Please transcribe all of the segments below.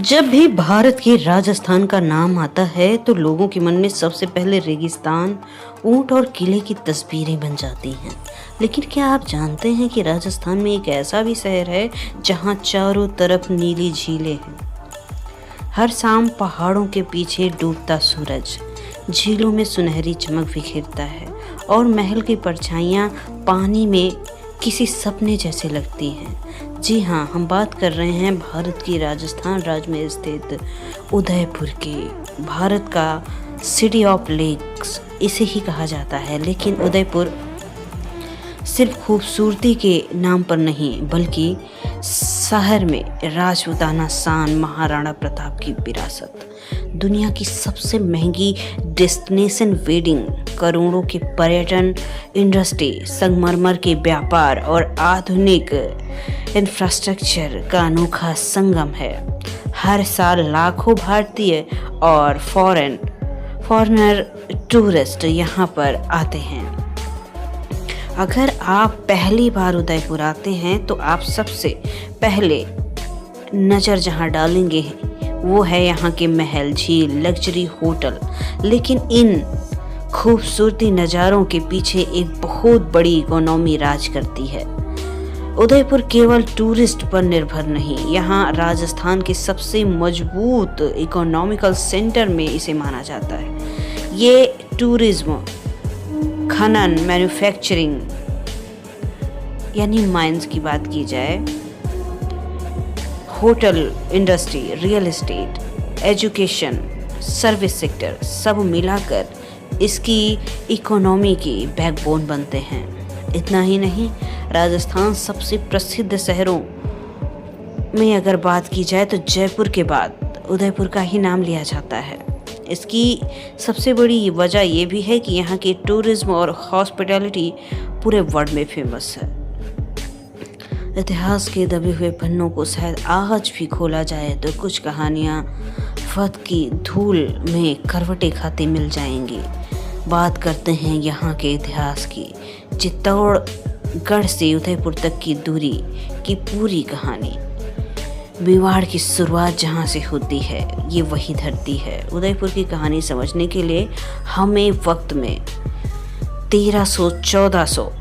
जब भी भारत के राजस्थान का नाम आता है तो लोगों के मन में सबसे पहले रेगिस्तान, ऊंट और किले की तस्वीरें बन जाती हैं। लेकिन क्या आप जानते हैं कि राजस्थान में एक ऐसा भी शहर है जहां चारों तरफ नीली झीलें हैं। हर शाम पहाड़ों के पीछे डूबता सूरज झीलों में सुनहरी चमक बिखेरता है और महल की परछाइयां पानी में किसी सपने जैसे लगती हैं। जी हाँ, हम बात कर रहे हैं भारत की राजस्थान राज्य में स्थित उदयपुर के। भारत का सिटी ऑफ लेक्स इसे ही कहा जाता है, लेकिन उदयपुर सिर्फ खूबसूरती के नाम पर नहीं बल्कि शहर में राजपूताना शान, महाराणा प्रताप की विरासत, दुनिया की सबसे महंगी डेस्टिनेशन वेडिंग, करोड़ों के पर्यटन इंडस्ट्री, संगमरमर के व्यापार और आधुनिक इंफ्रास्ट्रक्चर का अनोखा संगम है। हर साल लाखों भारतीय और फॉरेनर टूरिस्ट यहाँ पर आते हैं। अगर आप पहली बार उदयपुर आते हैं तो आप सबसे पहले नज़र जहाँ डालेंगे वो है यहाँ के महल, झील, लग्जरी होटल। लेकिन इन खूबसूरती नज़ारों के पीछे एक बहुत बड़ी इकोनॉमी राज करती है। उदयपुर केवल टूरिस्ट पर निर्भर नहीं, यहाँ राजस्थान के सबसे मजबूत इकोनॉमिकल सेंटर में इसे माना जाता है। ये टूरिज्म, खनन, मैन्युफैक्चरिंग यानी माइंस की बात की जाए, hotel industry, real estate, education, service sector सब मिलाकर इसकी इकोनॉमी की बैकबोन बनते हैं। इतना ही नहीं, राजस्थान सबसे प्रसिद्ध शहरों में अगर बात की जाए तो जयपुर के बाद उदयपुर का ही नाम लिया जाता है। इसकी सबसे बड़ी वजह यह भी है कि यहाँ की टूरिज्म और हॉस्पिटैलिटी पूरे वर्ल्ड में फेमस है। इतिहास के दबे हुए पन्नों को शायद आज भी खोला जाए तो कुछ कहानियाँ वक्त की धूल में करवटें खाते मिल जाएंगी। बात करते हैं यहाँ के इतिहास की। चित्तौड़गढ़ से उदयपुर तक की दूरी की पूरी कहानी, मेवाड़ की शुरुआत जहाँ से होती है, ये वही धरती है। उदयपुर की कहानी समझने के लिए हमें वक्त में 1300-1400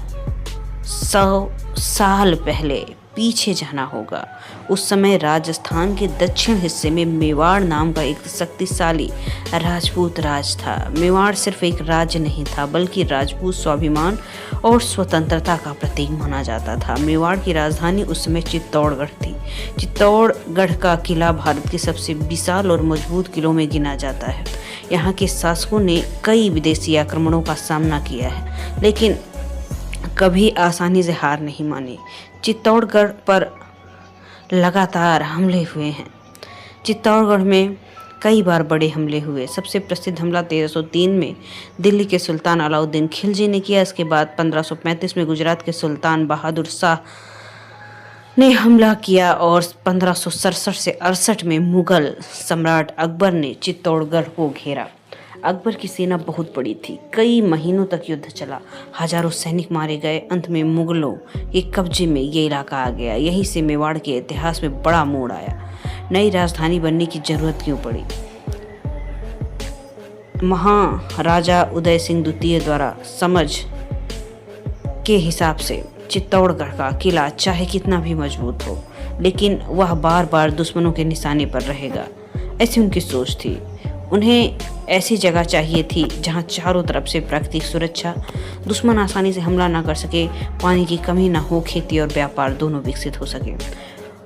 साल पहले पीछे जाना होगा। उस समय राजस्थान के दक्षिण हिस्से में मेवाड़ नाम का एक शक्तिशाली राजपूत राज था। मेवाड़ सिर्फ एक राज्य नहीं था बल्कि राजपूत स्वाभिमान और स्वतंत्रता का प्रतीक माना जाता था। मेवाड़ की राजधानी उस समय चित्तौड़गढ़ थी। चित्तौड़गढ़ का किला भारत के सबसे विशाल और मजबूत किलों में गिना जाता है। यहाँ के शासकों ने कई विदेशी आक्रमणों का सामना किया है, लेकिन कभी आसानी से हार नहीं मानी। चित्तौड़गढ़ पर लगातार हमले हुए हैं। चित्तौड़गढ़ में कई बार बड़े हमले हुए। सबसे प्रसिद्ध हमला 1303 में दिल्ली के सुल्तान अलाउद्दीन खिलजी ने किया। इसके बाद 1535 में गुजरात के सुल्तान बहादुर शाह ने हमला किया और 1567 से 68 में मुगल सम्राट अकबर ने चित्तौड़गढ़ को घेरा। अकबर की सेना बहुत बड़ी थी, कई महीनों तक युद्ध चला, हजारों सैनिक मारे गए। अंत में मुगलों के कब्जे में ये इलाका आ गया। यहीं से मेवाड़ के इतिहास में बड़ा मोड़ आया। नई राजधानी बनने की जरूरत क्यों पड़ी? महाराजा उदय सिंह द्वितीय द्वारा समझ के हिसाब से चित्तौड़गढ़ का किला चाहे कितना भी मजबूत हो, लेकिन वह बार बार दुश्मनों के निशाने पर रहेगा, ऐसी उनकी सोच थी। उन्हें ऐसी जगह चाहिए थी जहां चारों तरफ से प्राकृतिक सुरक्षा, दुश्मन आसानी से हमला ना कर सके, पानी की कमी ना हो, खेती और व्यापार दोनों विकसित हो सके।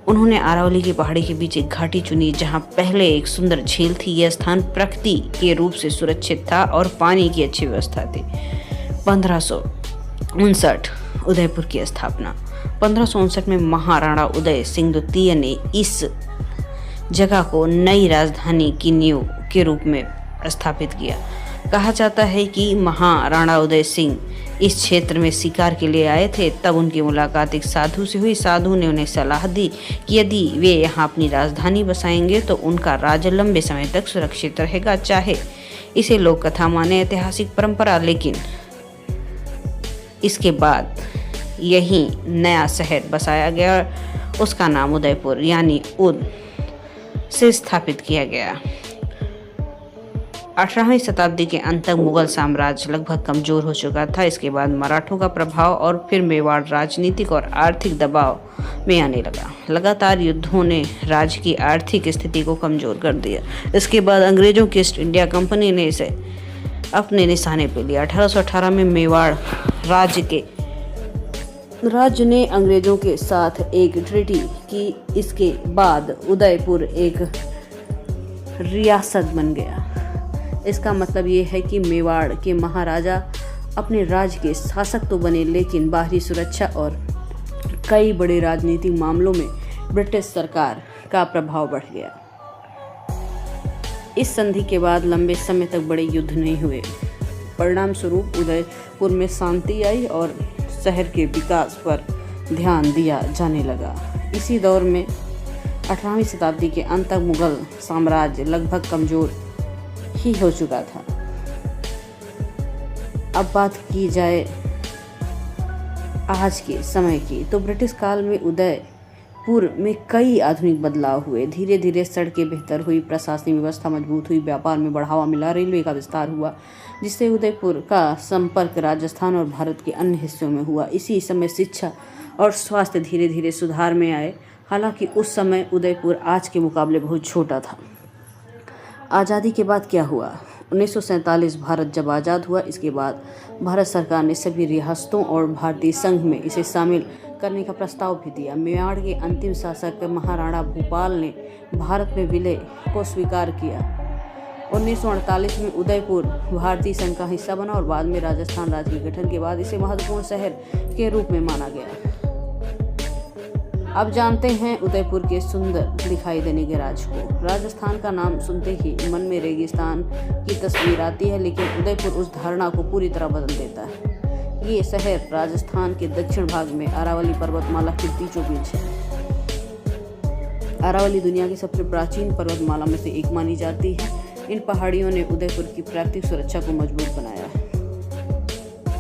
उन्होंने अरावली की पहाड़ी के बीच एक घाटी चुनी जहां पहले एक सुंदर झील थी। यह स्थान प्रकृति के रूप से सुरक्षित था और पानी की अच्छी व्यवस्था थी। 1559 उदयपुर की स्थापना। 1559 में महाराणा उदय सिंह द्वितीय ने इस जगह को नई राजधानी की नींव के रूप में स्थापित किया। कहा जाता है कि महाराणा उदय सिंह इस क्षेत्र में शिकार के लिए आए थे। तब उनकी मुलाकात एक साधु से हुई। साधु ने उन्हें सलाह दी कि यदि वे यहाँ अपनी राजधानी बसाएंगे तो उनका राज्य लंबे समय तक सुरक्षित रहेगा, चाहे इसे लोक कथा माने, ऐतिहासिक परंपरा। लेकिन इसके बाद यही नया शहर बसाया गया, उसका नाम उदयपुर यानी से स्थापित किया गया। 18वीं शताब्दी के अंत तक मुगल साम्राज्य लगभग कमजोर हो चुका था। इसके बाद मराठों का प्रभाव और फिर मेवाड़ राजनीतिक और आर्थिक दबाव में आने लगा। लगातार युद्धों ने राज्य की आर्थिक स्थिति को कमजोर कर दिया। इसके बाद अंग्रेजों की ईस्ट इंडिया कंपनी ने इसे अपने निशाने पर लिया। 1818 में मेवाड़ राज्य ने अंग्रेजों के साथ एक ट्रीटी की। इसके बाद उदयपुर एक रियासत बन गया। इसका मतलब ये है कि मेवाड़ के महाराजा अपने राज्य के शासक तो बने, लेकिन बाहरी सुरक्षा और कई बड़े राजनीतिक मामलों में ब्रिटिश सरकार का प्रभाव बढ़ गया। इस संधि के बाद लंबे समय तक बड़े युद्ध नहीं हुए। परिणाम स्वरूप उदयपुर में शांति आई और शहर के विकास पर ध्यान दिया जाने लगा। इसी दौर में 18वीं शताब्दी के अंत तक मुगल साम्राज्य लगभग कमजोर ही हो चुका था। अब बात की जाए आज के समय की, तो ब्रिटिश काल में उदयपुर में कई आधुनिक बदलाव हुए। धीरे धीरे सड़कें बेहतर हुई, प्रशासनिक व्यवस्था मजबूत हुई, व्यापार में बढ़ावा मिला, रेलवे का विस्तार हुआ, जिससे उदयपुर का संपर्क राजस्थान और भारत के अन्य हिस्सों में हुआ। इसी समय शिक्षा और स्वास्थ्य धीरे धीरे सुधार में आए। हालांकि उस समय उदयपुर आज के मुकाबले बहुत छोटा था। आज़ादी के बाद क्या हुआ? 1947 भारत जब आज़ाद हुआ, इसके बाद भारत सरकार ने सभी रियासतों और भारतीय संघ में इसे शामिल करने का प्रस्ताव भी दिया। मेवाड़ के अंतिम शासक महाराणा भूपाल ने भारत में विलय को स्वीकार किया। 1948 में उदयपुर भारतीय संघ का हिस्सा बना और बाद में राजस्थान राज्य के गठन के बाद इसे महत्वपूर्ण शहर के रूप में माना गया। अब जानते हैं उदयपुर के सुंदर दिखाई देने के राज को। राजस्थान का नाम सुनते ही मन में रेगिस्तान की तस्वीर आती है, लेकिन उदयपुर उस धारणा को पूरी तरह बदल देता है। ये शहर राजस्थान के दक्षिण भाग में अरावली पर्वतमाला के बीचों बीच है। अरावली दुनिया की सबसे प्राचीन पर्वतमाला में से एक मानी जाती है। इन पहाड़ियों ने उदयपुर की प्राकृतिक सुरक्षा को मजबूत बनाया है।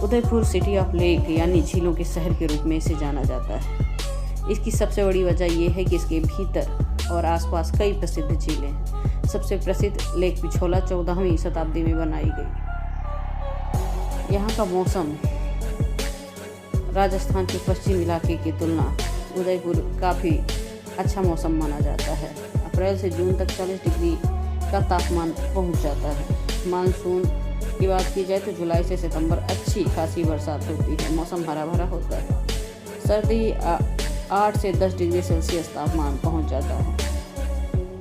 उदयपुर सिटी ऑफ लेक यानी झीलों के शहर के रूप में इसे जाना जाता है। इसकी सबसे बड़ी वजह यह है कि इसके भीतर और आसपास कई प्रसिद्ध झीलें हैं। सबसे प्रसिद्ध लेक पिछोला 14वीं शताब्दी में बनाई गई। यहाँ का मौसम राजस्थान के पश्चिम इलाके की तुलना उदयपुर काफ़ी अच्छा मौसम माना जाता है। अप्रैल से जून तक 40 डिग्री का तापमान पहुँच जाता है। मानसून की बात की जाए तो जुलाई से सितंबर अच्छी खासी बरसात होती है। मौसम हरा भरा होता है। सर्दी 8 से 10 डिग्री सेल्सियस तापमान पहुंच जाता है।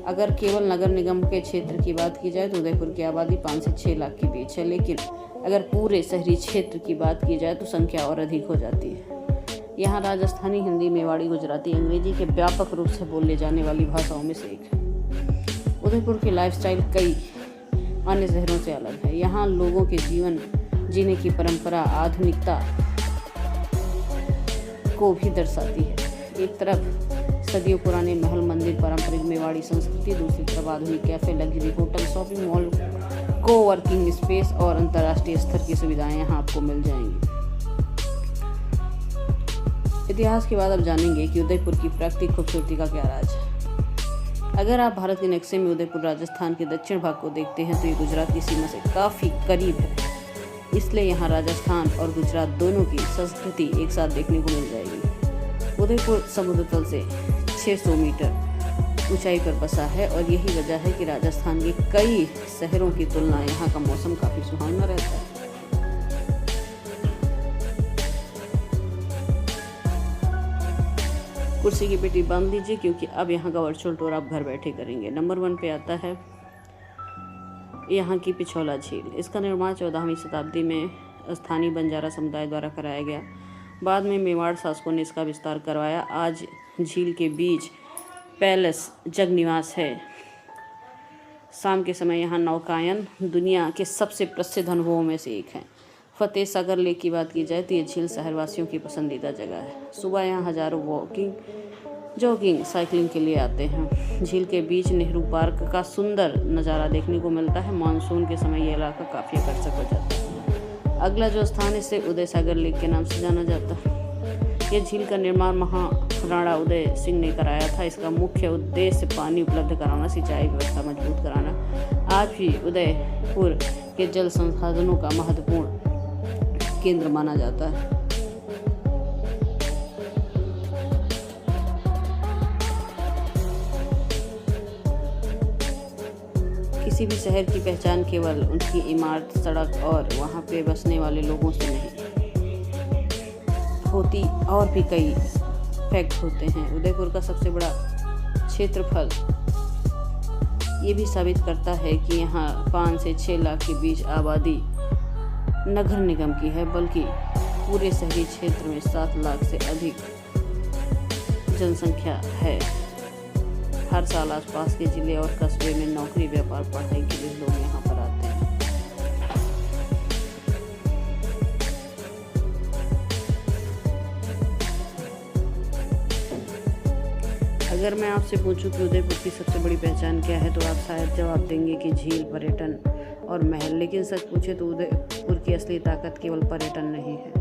अगर केवल नगर निगम के क्षेत्र की बात की जाए तो उदयपुर की आबादी 5 से 6 लाख के बीच है, लेकिन अगर पूरे शहरी क्षेत्र की बात की जाए तो संख्या और अधिक हो जाती है। यहाँ राजस्थानी, हिंदी, मेवाड़ी, गुजराती, अंग्रेजी के व्यापक रूप से बोले जाने वाली भाषाओं में से एक है। उदयपुर की लाइफस्टाइल कई अन्य शहरों से अलग है। यहाँ लोगों के जीवन जीने की परंपरा आधुनिकता को भी दर्शाती है। एक तरफ सदियों पुराने महल, मंदिर, पारंपरिक मेवाड़ी संस्कृति, दूसरी तरफ आधुनिक cafe, luxury hotel, shopping mall, coworking space और अंतर्राष्ट्रीय स्तर की सुविधाएं यहाँ आपको मिल जाएंगी। इतिहास के बाद अब जानेंगे कि उदयपुर की प्राकृतिक खूबसूरती का क्या राज है। अगर आप भारत के नक्शे में उदयपुर राजस्थान के दक्षिण भाग को देखते हैं तो ये गुजरात की सीमा से काफ़ी करीब है। इसलिए यहाँ राजस्थान और गुजरात दोनों की संस्कृति एक साथ देखने को मिल जाएगी। उदयपुर समुद्र तल से 600 मीटर ऊंचाई पर बसा है और यही वजह है कि राजस्थान के कई शहरों की तुलना यहाँ का मौसम काफ़ी सुहावना रहता है। कुर्सी की पेटी बांध लीजिए क्योंकि अब यहाँ का वर्चुअल टूर आप घर बैठे करेंगे। नंबर 1 पे आता है यहाँ की पिछोला झील। इसका निर्माण 14वीं शताब्दी में स्थानीय बंजारा समुदाय द्वारा कराया गया। बाद में मेवाड़ शासकों ने इसका विस्तार करवाया। आज झील के बीच पैलेस जग निवास है। शाम के समय यहाँ नौकायन दुनिया के सबसे प्रसिद्ध अनुभवों में से एक है। फतेह सागर लेक की बात की जाए तो ये झील शहरवासियों की पसंदीदा जगह है। सुबह यहाँ हजारों वॉकिंग, जॉगिंग, साइकिलिंग के लिए आते हैं। झील के बीच नेहरू पार्क का सुंदर नज़ारा देखने को मिलता है। मानसून के समय ये इलाका काफ़ी आकर्षक हो जाता है। अगला जो स्थान है इसे उदय सागर लेक के नाम से जाना जाता है। यह झील का निर्माण महाराणा उदय सिंह ने कराया था। इसका मुख्य उद्देश्य पानी उपलब्ध कराना, सिंचाई व्यवस्था मजबूत कराना। आज भी उदयपुर के जल संसाधनों का महत्वपूर्ण केंद्र माना जाता है। किसी भी शहर की पहचान केवल उनकी इमारत, सड़क और वहाँ पे बसने वाले लोगों से नहीं होती, और भी कई फैक्ट होते हैं। उदयपुर का सबसे बड़ा क्षेत्रफल ये भी साबित करता है कि यहाँ 5 से 6 लाख के बीच आबादी नगर निगम की है, बल्कि पूरे शहरी क्षेत्र में 7 लाख से अधिक जनसंख्या है। हर साल आसपास के जिले और कस्बे में नौकरी, व्यापार, पढ़ाई के लिए लोग यहाँ पर आते हैं। अगर मैं आपसे पूछूं कि उदयपुर की सबसे बड़ी पहचान क्या है, तो आप शायद जवाब देंगे कि झील, पर्यटन और महल। लेकिन सच पूछे तो उदयपुर की असली ताकत केवल पर्यटन नहीं है।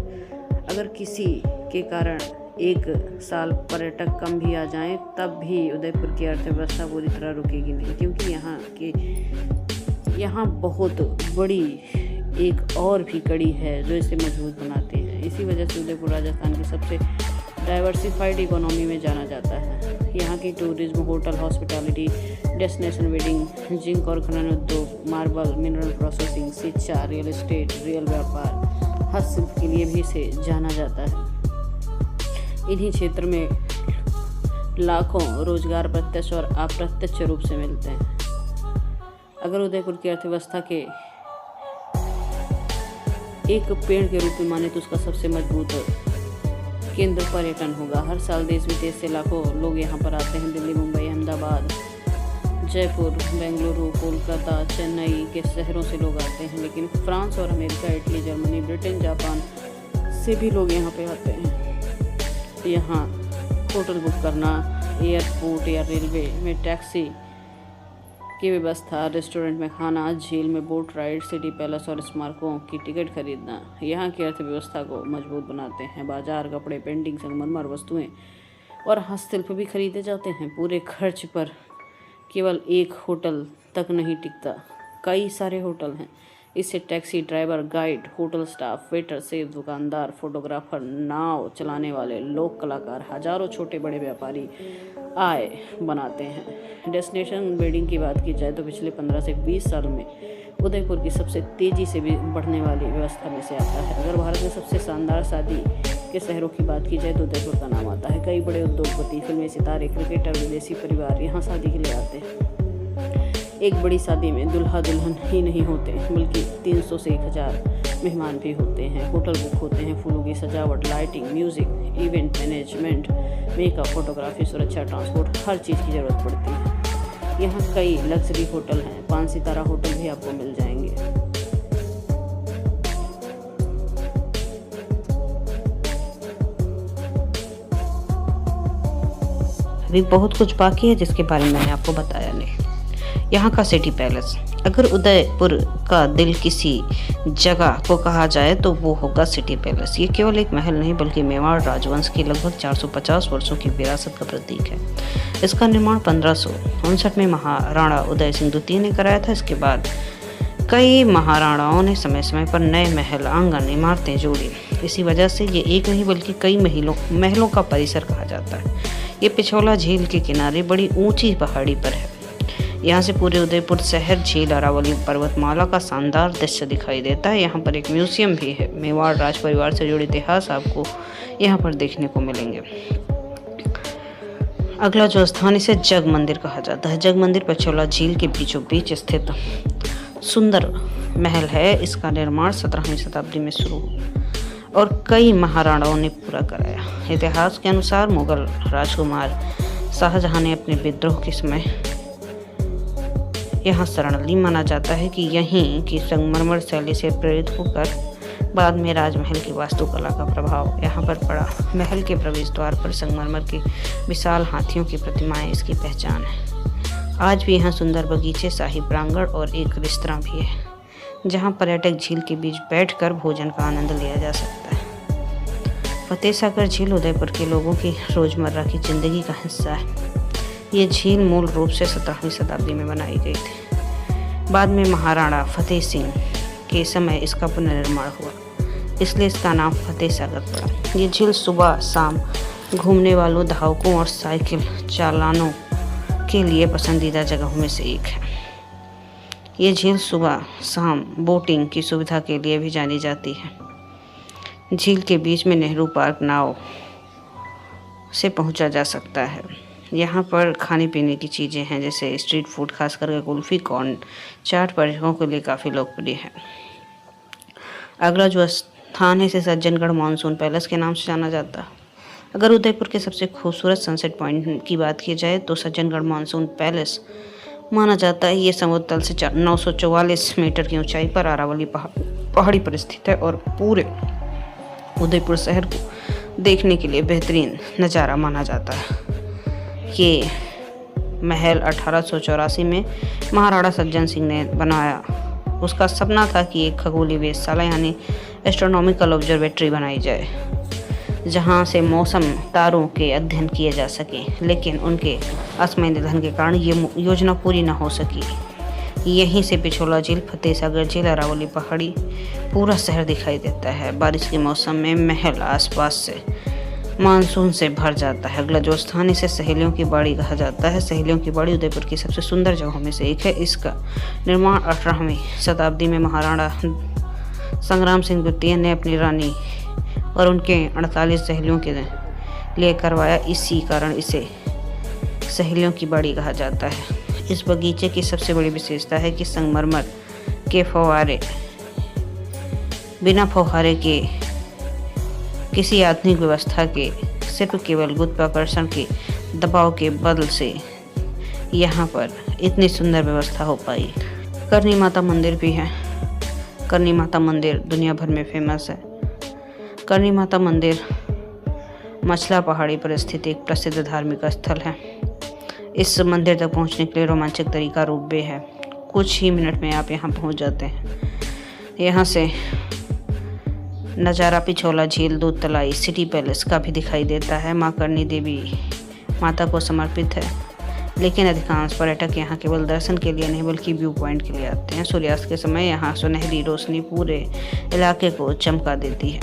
अगर किसी के कारण एक साल पर्यटक कम भी आ जाएं, तब भी उदयपुर की अर्थव्यवस्था पूरी तरह रुकेगी नहीं, क्योंकि यहाँ बहुत बड़ी एक और भी कड़ी है जो इसे मजबूत बनाती है। इसी वजह से उदयपुर राजस्थान की सबसे डाइवर्सिफाइड इकोनॉमी में जाना जाता है। यहाँ की tourism, hotel, hospitality, destination wedding, zinc और खनन उद्योग, मार्बल, मिनरल प्रोसेसिंग, शिक्षा, रियल एस्टेट, रेल व्यापार, हस्तशिल्प के लिए भी इसे जाना जाता है। इन्हीं क्षेत्र में लाखों रोजगार प्रत्यक्ष और अप्रत्यक्ष रूप से मिलते हैं। अगर उदयपुर की अर्थव्यवस्था के एक पेड़ के रूप में माने तो उसका सबसे मजबूत केंद्र पर्यटन होगा। हर साल देश विदेश से लाखों लोग यहाँ पर आते हैं। दिल्ली, मुंबई, अहमदाबाद, जयपुर, बेंगलुरु, कोलकाता, चेन्नई के शहरों से लोग आते हैं। लेकिन फ्रांस और America, Italy, Germany, Britain, Japan से भी लोग यहाँ पे आते हैं। यहाँ होटल बुक करना, एयरपोर्ट या रेलवे में टैक्सी की व्यवस्था, रेस्टोरेंट में खाना, झील में बोट राइड, सिटी पैलेस और स्मारकों की टिकट खरीदना यहाँ की अर्थव्यवस्था को मजबूत बनाते हैं। बाजार, कपड़े, पेंटिंग, संगमरमर वस्तुएं और हस्तशिल्प भी खरीदे जाते हैं। पूरे खर्च पर केवल एक होटल तक नहीं टिकता, कई सारे होटल हैं। इससे taxi driver, guide, hotel staff, waiter, safe, दुकानदार, फोटोग्राफर, नाव चलाने वाले, लोक कलाकार, हजारों छोटे बड़े व्यापारी आय बनाते हैं। डेस्टिनेशन वेडिंग की बात की जाए तो पिछले 15 से 20 साल में उदयपुर की सबसे तेज़ी से भी बढ़ने वाली व्यवस्था में से आता है। अगर भारत में सबसे शानदार शादी के शहरों की बात की जाए तो उदयपुर का नाम आता है। कई बड़े उद्योगपति, फिल्मी सितारे, क्रिकेटर, विदेशी परिवार यहाँ शादी के लिए आते हैं। एक बड़ी शादी में दूल्हा दुल्हन ही नहीं होते, बल्कि 300 से 1000 मेहमान भी होते हैं। होटल बुक होते हैं, फूलों की सजावट, lighting, music, event management, makeup, photography, सुरक्षा, ट्रांसपोर्ट, हर चीज़ की ज़रूरत पड़ती है। यहाँ कई लग्जरी होटल हैं, 5 सितारा होटल भी आपको मिल जाएंगे। अभी बहुत कुछ बाकी है जिसके बारे में मैंने आपको बताया नहीं। यहाँ का सिटी पैलेस, अगर उदयपुर का दिल किसी जगह को कहा जाए तो वो होगा सिटी पैलेस। ये केवल एक महल नहीं बल्कि मेवाड़ राजवंश की लगभग 450 वर्षों की विरासत का प्रतीक है। इसका निर्माण 1559 में महाराणा उदय सिंह द्वितीय ने कराया था। इसके बाद कई महाराणाओं ने समय समय पर नए महल, आंगन, इमारतें जोड़ी। इसी वजह से ये एक नहीं बल्कि कई महलों का परिसर कहा जाता है। ये पिछोला झील के किनारे बड़ी ऊंची पहाड़ी पर है। यहाँ से पूरे उदयपुर शहर, झील, अरावली पर्वतमाला का शानदार दृश्य दिखाई देता है। यहाँ पर एक म्यूजियम भी है। मेवाड़ राज परिवार से जुड़े इतिहास आपको यहाँ पर देखने को मिलेंगे। अगला जो स्थान, इसे जग मंदिर कहा जाता है। जग मंदिर पिछोला झील के बीचों बीच स्थित सुंदर महल है। इसका निर्माण 17वीं शताब्दी में शुरू और कई महाराणाओं ने पूरा कराया। इतिहास के अनुसार मुगल राजकुमार शाहजहां ने अपने विद्रोह के समय यहाँ शरण ली। माना जाता है कि यहीं की संगमरमर शैली से प्रेरित होकर बाद में राजमहल की वास्तुकला का प्रभाव यहाँ पर पड़ा। महल के प्रवेश द्वार पर संगमरमर के विशाल हाथियों की प्रतिमाएं इसकी पहचान है। आज भी यहाँ सुंदर बगीचे, शाही प्रांगण और एक रेस्तरां भी है जहाँ पर्यटक झील के बीच बैठकर भोजन का आनंद लिया जा सकता है। फतेह सागर झील उदयपुर के लोगों की रोज़मर्रा की ज़िंदगी का हिस्सा है। ये झील मूल रूप से 17वीं शताब्दी में बनाई गई थी। बाद में महाराणा फतेह सिंह के समय इसका पुनर्निर्माण हुआ, इसलिए इसका नाम फतेह सागर पड़ा। ये झील सुबह शाम घूमने वालों, धावकों और साइकिल चालानों के लिए पसंदीदा जगहों में से एक है। ये झील सुबह शाम बोटिंग की सुविधा के लिए भी जानी जाती है। झील के बीच में नेहरू पार्क नाव से पहुंचा जा सकता है। यहाँ पर खाने पीने की चीज़ें हैं, जैसे स्ट्रीट फूड, खास करके कुल्फ़ी, कॉर्न चाट पर्यटकों के लिए काफ़ी लोकप्रिय है। अगला जो स्थान है, इसे सज्जनगढ़ मानसून पैलेस के नाम से जाना जाता है। अगर उदयपुर के सबसे खूबसूरत सनसेट पॉइंट की बात की जाए तो सज्जनगढ़ मानसून पैलेस माना जाता है। ये समुद्र तल से 944 मीटर की ऊंचाई पर अरावली पहाड़ी पर स्थित है और पूरे उदयपुर शहर को देखने के लिए बेहतरीन नज़ारा माना जाता है। ये महल 1884 में महाराणा सज्जन सिंह ने बनाया। उसका सपना था कि एक खगोलीय वेधशाला यानी एस्ट्रोनॉमिकल ऑब्जर्वेटरी बनाई जाए, जहां से मौसम तारों के अध्ययन किए जा सके, लेकिन उनके असामयिक निधन के कारण ये योजना पूरी न हो सकी। यहीं से पिछोला झील, फतेह सागर झील, अरावली पहाड़ी, पूरा शहर दिखाई देता है। बारिश के मौसम में महल आसपास से मानसून से भर जाता है। अगला जो स्थान, इसे सहेलियों की बाड़ी कहा जाता है। सहेलियों की बाड़ी उदयपुर की सबसे सुंदर जगहों में से एक है। इसका निर्माण 18वीं शताब्दी में महाराणा संग्राम सिंह द्वितीय ने अपनी रानी और उनके 48 सहेलियों के लिए करवाया। इसी कारण इसे सहेलियों की बाड़ी कहा जाता है। इस बगीचे की सबसे बड़ी विशेषता है कि संगमरमर के फव्वारे बिना फव्वारे के किसी आधुनिक व्यवस्था के, सिर्फ केवल गुरुत्वाकर्षण के दबाव के बल से यहाँ पर इतनी सुंदर व्यवस्था हो पाई। करनी माता मंदिर भी है। करनी माता मंदिर दुनिया भर में फेमस है। करनी माता मंदिर मछला पहाड़ी पर स्थित एक प्रसिद्ध धार्मिक स्थल है। इस मंदिर तक पहुंचने के लिए रोमांचक तरीका रोपवे है। कुछ ही मिनट में आप यहाँ पहुंच जाते हैं। यहाँ से नज़ारा पिछोला झील, दूध तलाई, सिटी पैलेस का भी दिखाई देता है। माँ करनी देवी माता को समर्पित है, लेकिन अधिकांश पर्यटक यहाँ केवल दर्शन के लिए नहीं बल्कि व्यू पॉइंट के लिए आते हैं। सूर्यास्त के समय यहाँ सुनहरी रोशनी पूरे इलाके को चमका देती है।